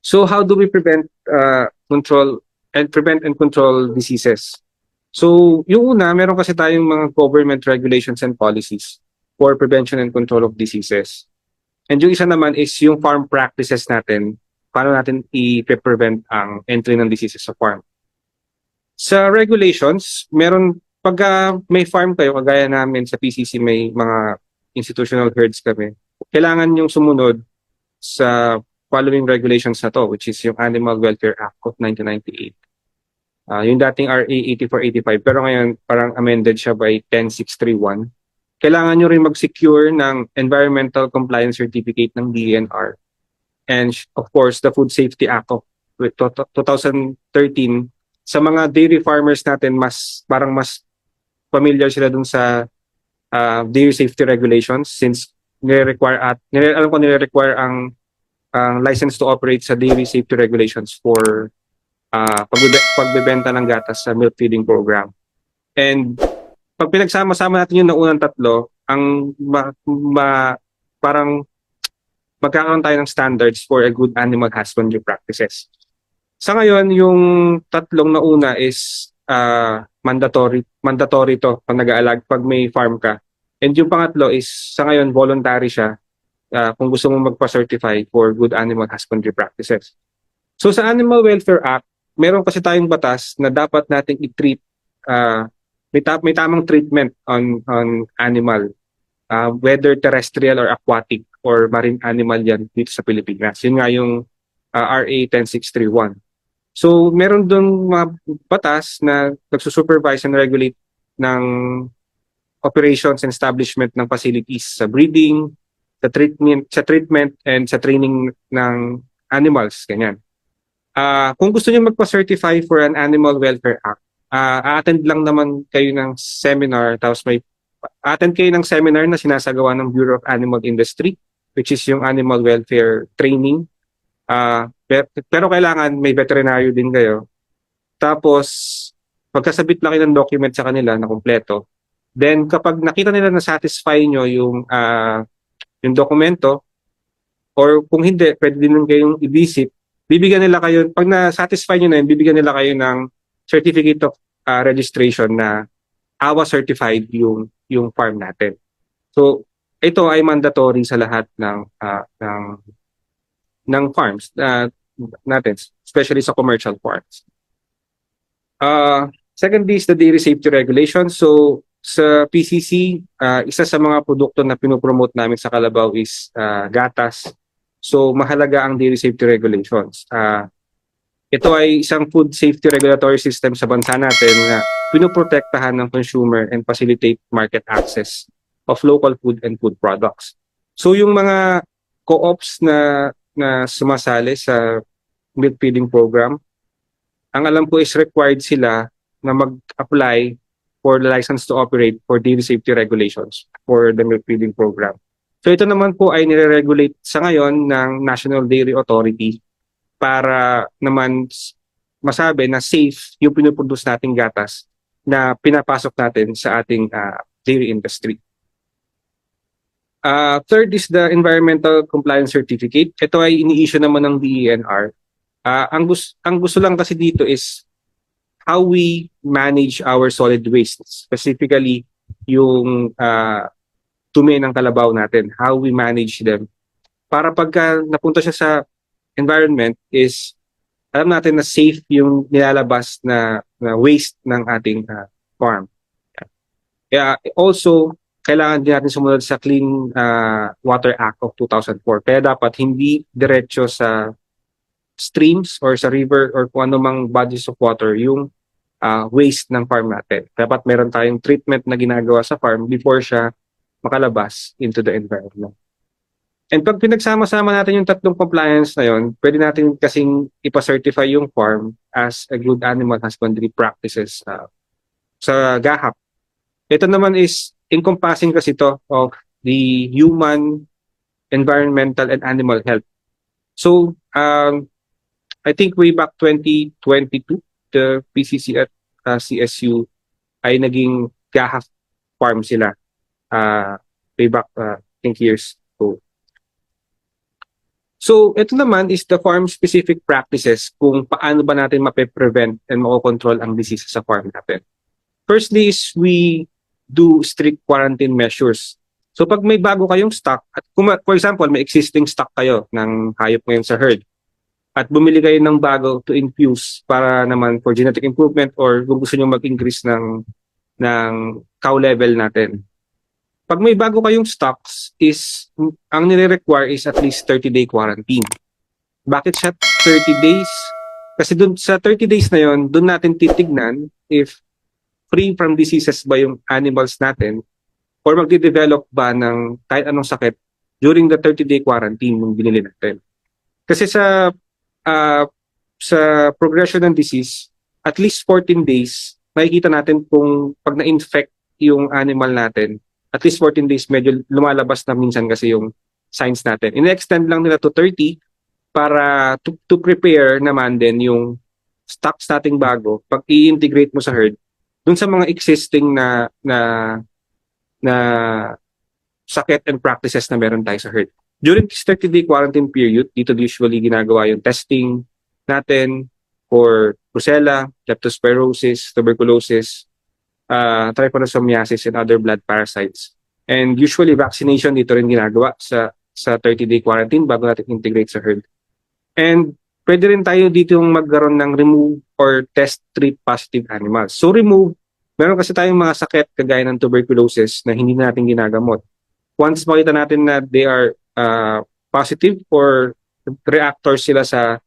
So how do we prevent and control diseases? So yung una, meron kasi tayong mga government regulations and policies for prevention and control of diseases. And yung isa naman is yung farm practices natin, paano natin i-prevent ang entry ng diseases sa farm. Sa regulations, meron pagka may farm kayo, kagaya namin sa PCC may mga institutional herds kami, kailangan yung sumunod sa following regulations na to, which is yung Animal Welfare Act of 1998. Yung dating RA 8485, pero ngayon parang amended siya by 10631. Kailangan nyo rin mag-secure ng Environmental Compliance Certificate ng DENR. And of course, the Food Safety Act of 2013. Sa mga dairy farmers natin, parang mas familiar sila dun sa dairy safety regulations since alam ko nire-require ang license to operate sa dairy safety regulations for pagbebenta ng gatas sa milk feeding program. And pag pinagsama-sama natin yung naunang tatlo, parang magkakaroon tayo ng standards for a good animal husbandry practices. Sa ngayon, yung tatlong nauna is mandatory to pag nag-aalag pag may farm ka. And yung pangatlo is sa ngayon voluntary siya kung gusto mo magpa-certify for good animal husbandry practices. So sa Animal Welfare Act, meron kasi tayong batas na dapat nating i-treat may tamang treatment on animal, whether terrestrial or aquatic or marine animal yan dito sa Pilipinas. Yun nga yung RA 10631. So meron doon mga batas na nagsusupervise and regulate ng operations and establishment ng facilities sa breeding, sa treatment and sa training ng animals, ganyan. Kung gusto niyo magpa-certify for an Animal Welfare Act, attend lang naman kayo ng seminar, tapos attend kayo ng seminar na sinasagawa ng Bureau of Animal Industry, which is yung animal welfare training. Pero kailangan may veterinaryo din kayo. Tapos, pagkasabit lang kayo ng document sa kanila na kumpleto, then kapag nakita nila na satisfy nyo yung dokumento, or kung hindi, pwede din kayong i-visit, bibigyan nila kayo, pag na-satisfy nyo na yun, bibigyan nila kayo ng certificate of registration na AWA certified yung farm natin. So, ito ay mandatory sa lahat ng farms natin, especially sa commercial farms. Secondly is the dairy safety regulation. So, sa PCC, isa sa mga produkto na pinopromote namin sa Kalabaw is gatas. So, mahalaga ang dairy safety regulations. Ito ay isang food safety regulatory system sa bansa natin na pinoprotektahan ng consumer and facilitate market access of local food and food products. So, yung mga co-ops na sumasali sa milk feeding program, ang alam ko is required sila na mag-apply for the license to operate for dairy safety regulations for the milk feeding program. So ito naman po ay nire-regulate sa ngayon ng National Dairy Authority para naman masabi na safe yung pinuproduce nating gatas na pinapasok natin sa ating dairy industry. Third is the Environmental Compliance Certificate. Ito ay ini-issue naman ng DENR. Ang gusto lang kasi dito is how we manage our solid waste, specifically yung dumi ng kalabaw natin, how we manage them. Para pagka napunta siya sa environment is alam natin na safe yung nilalabas na waste ng ating farm. Kaya also, kailangan din natin sumunod sa Clean Water Act of 2004. Kaya dapat hindi diretso sa streams or sa river or kung ano mang bodies of water yung waste ng farm natin. Dapat meron tayong treatment na ginagawa sa farm before siya makalabas into the environment. And pag pinagsama-sama natin yung tatlong compliance na yun, pwede natin kasing ipa-certify yung farm as a good animal husbandry practices sa GAHAP. Ito naman is encompassing kasi ito of the human, environmental, and animal health. So, I think way back 2022, the PCC at CSU ay naging GAHAP farm sila way back I think years ago. So, ito naman is the farm-specific practices kung paano ba natin mape-prevent and mako-control ang disease sa farm natin. Firstly is we do strict quarantine measures. So, pag may bago kayong stock, at kung, for example, may existing stock kayo ng hayop ngayon sa herd, at bumili kayo ng bago to infuse para naman for genetic improvement or kung gusto nyo mag-increase ng cow level natin. Pag may bago kayong stocks is ang nire-require is at least 30-day quarantine. Bakit siya 30 days? Kasi dun sa 30 days na yon, dun natin titignan if free from diseases ba yung animals natin or magde-develop ba ng kahit anong sakit during the 30-day quarantine yung binili natin. Kasi uh, sa progression ng disease, at least 14 days, makikita natin kung pag na-infect yung animal natin, at least 14 days, medyo lumalabas na minsan kasi yung signs natin. In-extend lang nila to 30 para to prepare naman din yung stocks nating bago pag i-integrate mo sa herd dun sa mga existing na sakit and practices na meron tayo sa herd. During this 30-day quarantine period, dito usually ginagawa yung testing natin for Brucella, leptospirosis, tuberculosis, trypanosomiasis, and other blood parasites. And usually vaccination dito rin ginagawa sa 30-day quarantine bago natin integrate sa herd. And pwede rin tayo dito yung magkaroon ng remove or test treat positive animals. So remove, meron kasi tayong mga sakit kagaya ng tuberculosis na hindi natin ginagamot. Once makita natin na they are positive or reactors sila sa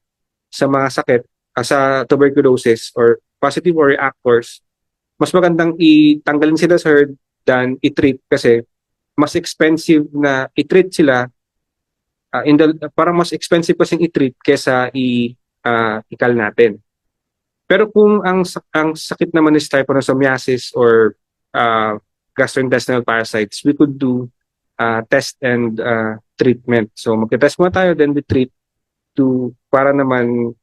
mga sakit, sa tuberculosis or positive or reactors, mas magandang itanggalin sila sa herd than i-treat kasi mas expensive na i-treat sila parang mas expensive kasi i-treat kesa ikal natin. Pero kung ang sakit naman is trypanosomiasis or gastrointestinal parasites, we could do test and treatment. So magte-test muna tayo, then we treat para naman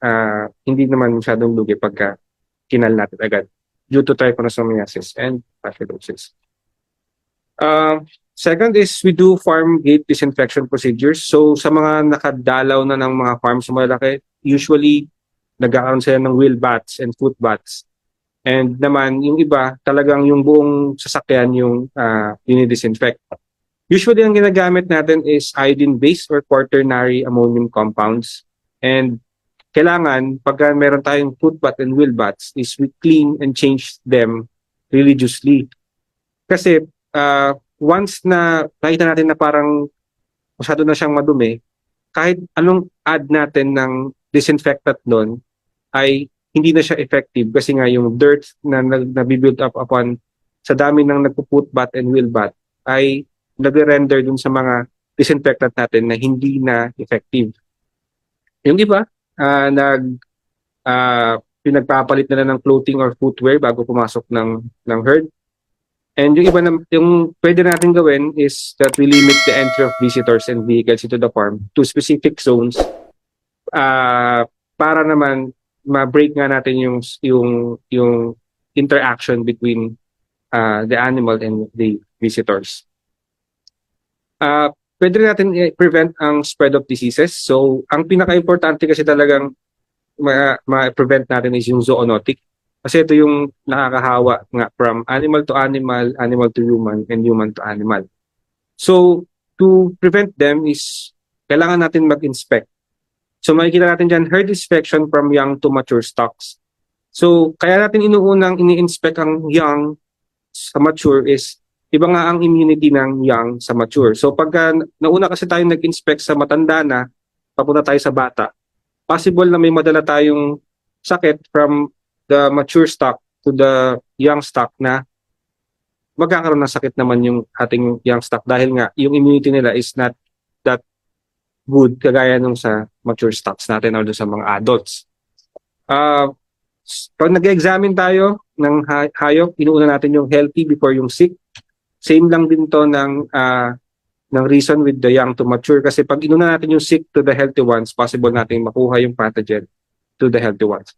hindi naman masyadong lugi pagka kinal natin agad due to trypanosomiasis and fasciidosis. Second is we do farm gate disinfection procedures. So sa mga nakadalaw na ng mga farms malaki, usually nagkakaroon sila ng wheel baths and foot baths. And naman yung iba, talagang yung buong sasakyan yung dinidisinfect. Usually ang ginagamit natin is iodine-based or quaternary ammonium compounds. And kailangan, pagka meron tayong foot bath and wheel baths, is we clean and change them religiously. Kasi once na nakita natin na parang masyado na siyang madumi, kahit anong add natin ng disinfectant doon, ay hindi na siya effective kasi nga yung dirt na nabibuild up upon sa dami ng nagpo-foot bath and wheel bath ay nagre-render dun sa mga disinfectant natin na hindi na effective. Yung iba, pinagpapalit na ng clothing or footwear bago pumasok ng herd. And yung iba na, yung pwede natin gawin is that we limit the entry of visitors and vehicles into the farm to specific zones para naman ma-break nga natin yung interaction between the animal and the visitors. Pwede natin i-prevent ang spread of diseases. So, ang pinaka-importante kasi talagang ma-prevent natin is yung zoonotic. Kasi ito yung nakakahawa nga from animal to animal, animal to human, and human to animal. So, to prevent them is kailangan natin mag-inspect. So, makikita natin dyan, herd inspection from young to mature stocks. So, kaya natin inuunang ini-inspect ang young sa mature is iba nga ang immunity ng young sa mature. So pagka nauna kasi tayo nag-inspect sa matanda na, papunta tayo sa bata, possible na may madala tayong sakit from the mature stock to the young stock na magkakaroon ng sakit naman yung ating young stock dahil nga yung immunity nila is not that good kagaya nung sa mature stocks natin o sa mga adults. Pag nag-examine tayo ng hayop, inuuna natin yung healthy before yung sick. Same lang din to ng reason with the young to mature kasi pag inuna natin yung sick to the healthy ones, possible natin makuha yung pathogen to the healthy ones.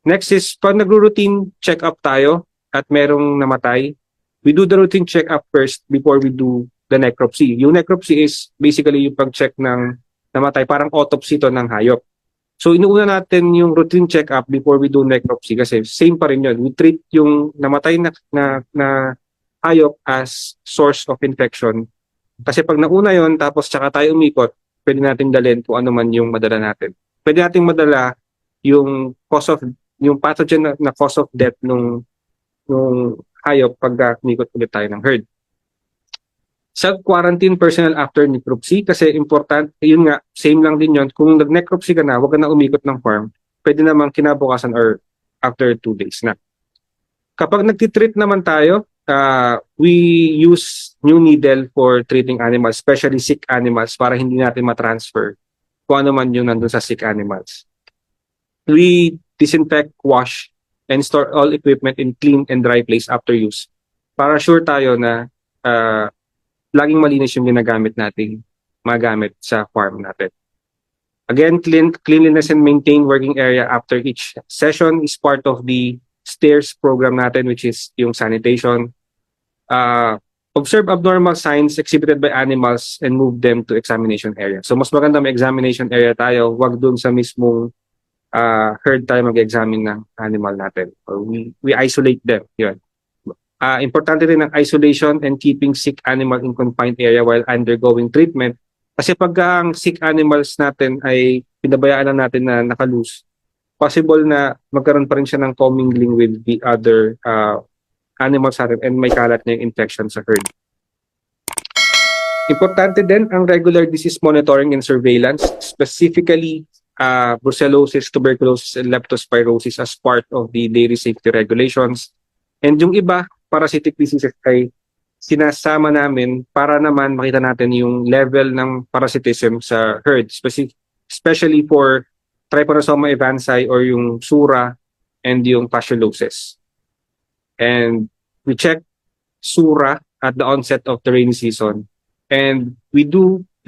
Next is, pag nagro-routine check-up tayo at merong namatay, we do the routine check-up first before we do the necropsy. Yung necropsy is basically yung pag-check ng namatay, parang autopsy to ng hayop. So inuuna natin yung routine check-up before we do necropsy kasi same pa rin yun. We treat yung namatay na hayop as source of infection. Kasi pag nauna yon tapos tsaka tayo umikot, pwede natin dalhin kung ano man yung madala natin. Pwede nating madala yung yung pathogen na cause of death nung hayop pag umikot ulit tayo ng herd. Self-quarantine personnel after necropsy kasi important, yun nga, same lang din yun. Kung nag-necropsy ka na, huwag ka na umikot ng farm, pwede namang kinabukasan or after 2 days na. Kapag nagtitreat naman tayo, we use new needle for treating animals, especially sick animals, para hindi natin matransfer kung ano man yung nandun sa sick animals. We disinfect, wash, and store all equipment in clean and dry place after use para sure tayo na laging malinis yung magamit sa farm natin. Again, cleanliness and maintain working area after each session is part of the STAIRS program natin, which is yung sanitation. Observe abnormal signs exhibited by animals and move them to examination area. So mas maganda may examination area tayo, wag dun sa mismong herd tayo mag-examine ng animal natin. Or we isolate them. Yun. Importante rin ang isolation and keeping sick animal in confined area while undergoing treatment. Kasi pag ang sick animals natin ay pinabayaan lang natin na naka-loose, possible na magkaroon pa rin siya ng commingling with the other animals natin and may kalat na yung infection sa herd. Importante din ang regular disease monitoring and surveillance, specifically brucellosis, tuberculosis, and leptospirosis as part of the dairy safety regulations. And yung iba, parasitic diseases ay sinasama namin para naman makita natin yung level ng parasitism sa herd, especially for Trypanosoma evansi or yung sura and yung fasciolosis. And we check sura at the onset of the rainy season. And we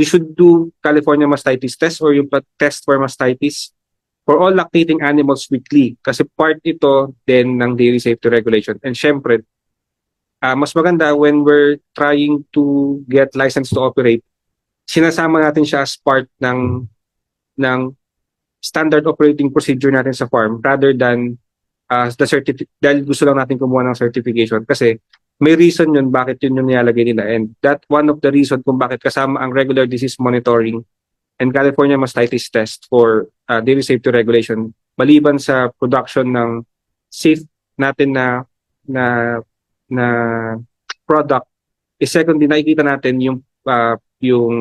should do California mastitis test or yung test for mastitis for all lactating animals weekly kasi part ito din ng dairy safety regulation. And syempre, mas maganda when we're trying to get license to operate, sinasama natin siya as part ng standard operating procedure natin sa farm rather than dahil gusto lang natin kumuha ng certification kasi may reason yun bakit yun yung nilalagay nila. And that one of the reason kung bakit kasama ang regular disease monitoring and California mastitis test for dairy safety regulation maliban sa production ng safe natin na product is secondly nakikita natin yung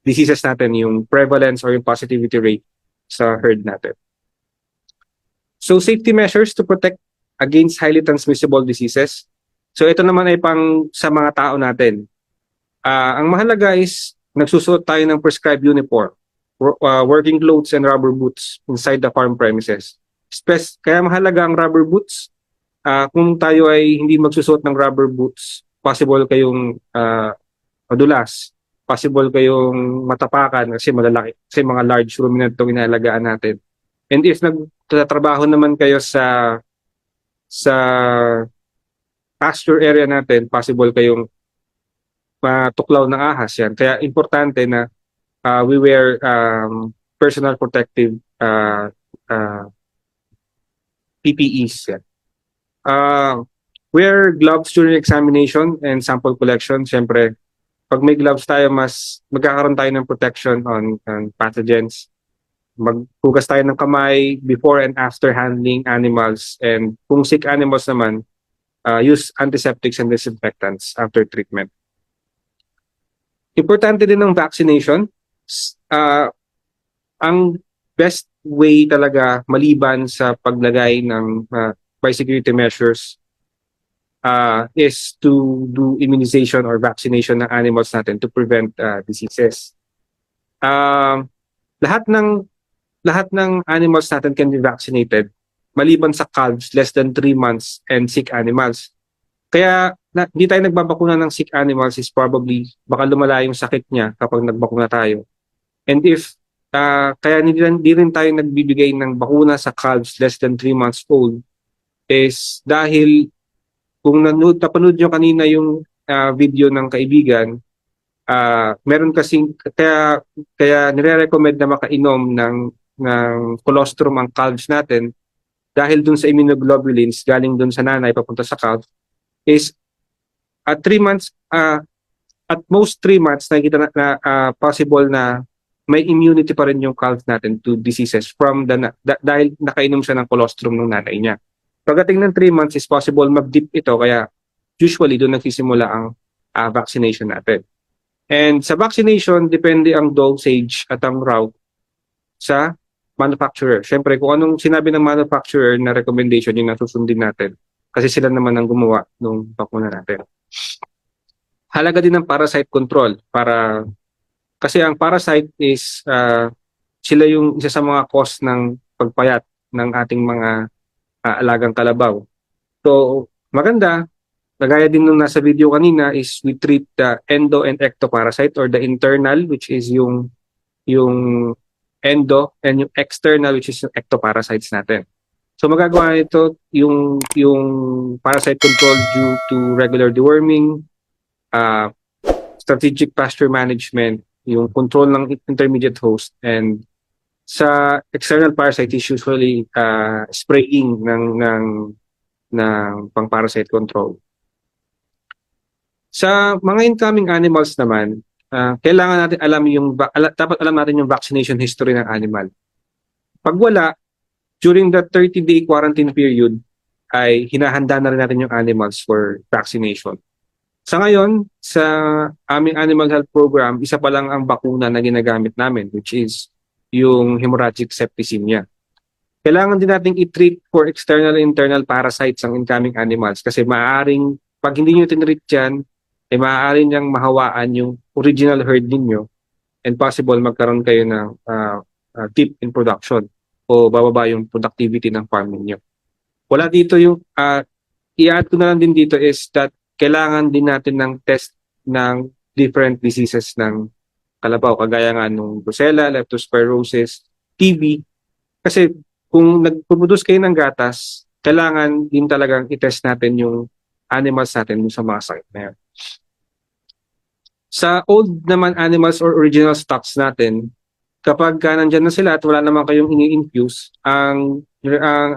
diseases natin, yung prevalence or yung positivity rate sa herd natin. So safety measures to protect against highly transmissible diseases. So ito naman ay pang sa mga tao natin. Ang mahalaga is nagsusuot tayo ng prescribed uniform, working clothes and rubber boots inside the farm premises. Kaya mahalaga ang rubber boots. Kung tayo ay hindi magsusuot ng rubber boots, possible kayong madulas, possible kayong matapakan kasi malalaki, kasi mga large ruminant itong inaalagaan natin. And if nagtatrabaho naman kayo sa pasture area natin, possible kayong matuklaw ng ahas yan. Kaya importante na we wear personal protective PPEs. Yan. Wear gloves during examination and sample collection. Siyempre, pag may gloves tayo, mas magkakaroon tayo ng protection on pathogens. Maghugas tayo ng kamay before and after handling animals. And kung sick animals naman, use antiseptics and disinfectants after treatment. Importante din ng vaccination. Ang best way talaga maliban sa paglagay ng biosecurity measures is to do immunization or vaccination ng animals natin to prevent diseases. Lahat ng animals natin can be vaccinated maliban sa calves less than 3 months and sick animals. Kaya hindi tayo nagbabakuna ng sick animals is probably baka lumala yung sakit niya kapag nagbakuna tayo. And if kaya hindi rin tayo nagbibigay ng bakuna sa calves less than 3 months old is dahil kung napanood nyo kanina yung video ng kaibigan, Meron kasing kaya nire-recommend na makainom ng colostrum ang calves natin dahil dun sa immunoglobulins galing dun sa nanay papunta sa calf is at 3 months, at most 3 months nakikita possible na may immunity pa rin yung calf natin to diseases from dahil nakainom siya ng colostrum ng nanay niya. Pagdating ng 3 months is possible mag-dip ito, kaya usually doon nagsisimula ang vaccination natin. And sa vaccination, depende ang dosage at ang route sa manufacturer. Siyempre, kung anong sinabi ng manufacturer na recommendation, yung nasusundin natin. Kasi sila naman ang gumawa ng bakuna natin. Halaga din ng parasite control kasi ang parasite is sila yung isa sa mga cause ng pagpayat ng ating mga alagang kalabaw. So, maganda, kagaya din nung nasa video kanina, is we treat the endo and ectoparasite, or the internal, which is yung endo, and yung external, which is yung ectoparasites natin. So magagawa nito yung parasite control due to regular deworming, strategic pasture management, yung control ng intermediate host, and sa external parasite is usually spraying ng pang-parasite control. Sa mga incoming animals naman, kailangan natin dapat alam natin yung vaccination history ng animal. Pag wala, during the 30-day quarantine period, ay hinahanda na rin natin yung animals for vaccination. Sa ngayon, sa aming animal health program, isa pa lang ang bakuna na ginagamit namin, which is yung hemorrhagic septicemia. Kailangan din natin i-treat for external and internal parasites ang incoming animals kasi maaaring, pag hindi nyo tinreat yan, ay maaaring niyang mahawaan yung original herd ninyo, and possible magkaroon kayo ng dip in production o bababa yung productivity ng farm ninyo. Wala dito yung, i-add ko na lang din dito is that kailangan din natin ng test ng different diseases ng kalabaw, kagaya nga nung Brucella, leptospirosis, TB. Kasi kung nagpuproduce kayo ng gatas, kailangan din talagang i-test natin yung animals natin sa mga sakit na yan. Sa old naman animals or original stocks natin, kapag nandyan na sila at wala naman kayong ini-infuse, ang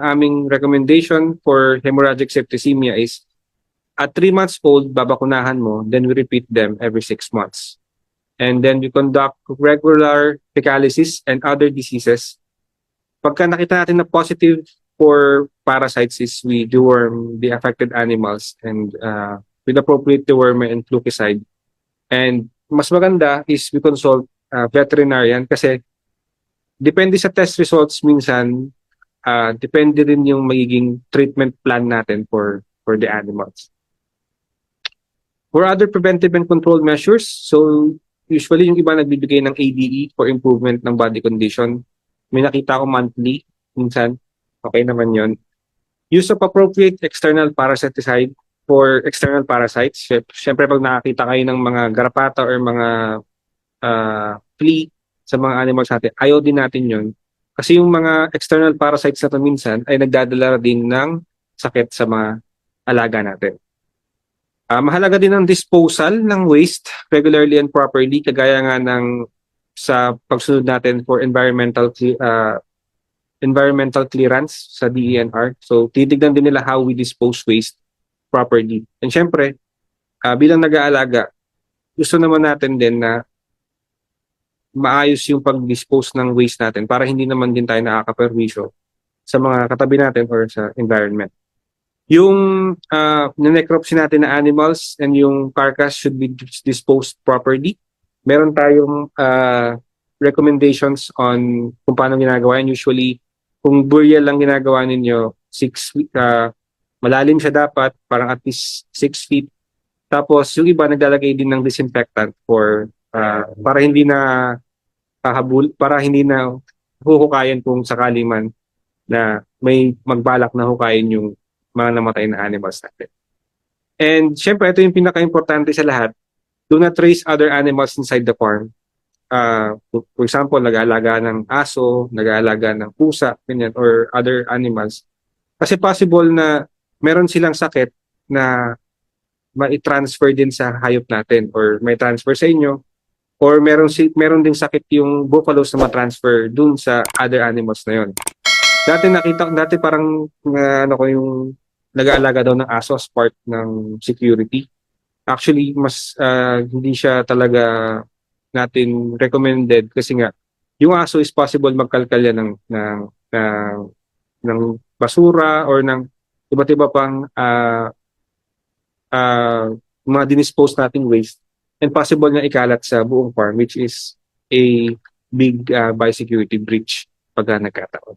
aming recommendation for hemorrhagic septicemia is at 3 months old, babakunahan mo, then we repeat them every 6 months. And then we conduct regular fecalysis and other diseases. Pagka nakita natin na positive for parasites is we deworm the affected animals and with appropriate dewormer and fluticide. And mas maganda is we consult veterinarian kasi depende sa test results minsan, depende rin yung magiging treatment plan natin for the animals. For other preventive and control measures, so usually yung iba nagbibigay ng ADE for improvement ng body condition. May nakita ko monthly, minsan, okay naman yon. Use of appropriate external parasiticide for external parasites. Siyempre pag nakakita kayo ng mga garapata or mga flea sa mga animals natin, ayaw din natin yon. Kasi yung mga external parasites na minsan ay nagdadala din ng sakit sa mga alaga natin. Mahalaga din ang disposal ng waste regularly and properly, kagaya nga ng sa pagsunod natin for environmental clearance sa DENR. So titignan din nila how we dispose waste properly. And syempre, bilang nag-aalaga, gusto naman natin din na maayos yung pag-dispose ng waste natin para hindi naman din tayo nakakaperwisyo sa mga katabi natin or sa environment. Yung necropsy natin na animals and yung carcass should be disposed properly. Meron tayong recommendations on kung paano ginagawa yan. Usually, kung burial lang ginagawa ninyo, 6 feet, malalim siya dapat, parang at least 6 feet. Tapos yung iba naglalagay din ng disinfectant for para hindi na para hindi na huhukayan kung sakali man na may magbalak na hukayin yung mga namatay na animals natin. And syempre, ito yung pinaka-importante sa lahat. Do not raise other animals inside the farm. For example, nag-aalaga ng aso, nag-aalaga ng pusa, ganyan, or other animals. Kasi possible na meron silang sakit na ma-transfer din sa hayop natin or may transfer sa inyo or meron ding sakit yung buffaloes na ma-transfer dun sa other animals na yon. Dati parang ano ko yung nag-aalaga daw ng aso as part ng security. Actually, mas hindi siya talaga natin recommended kasi nga yung aso is possible magkalkal yan ng basura or ng iba't iba pang mga dinispose nating waste and possible na ikalat sa buong farm which is a big biosecurity breach pag nagkataon.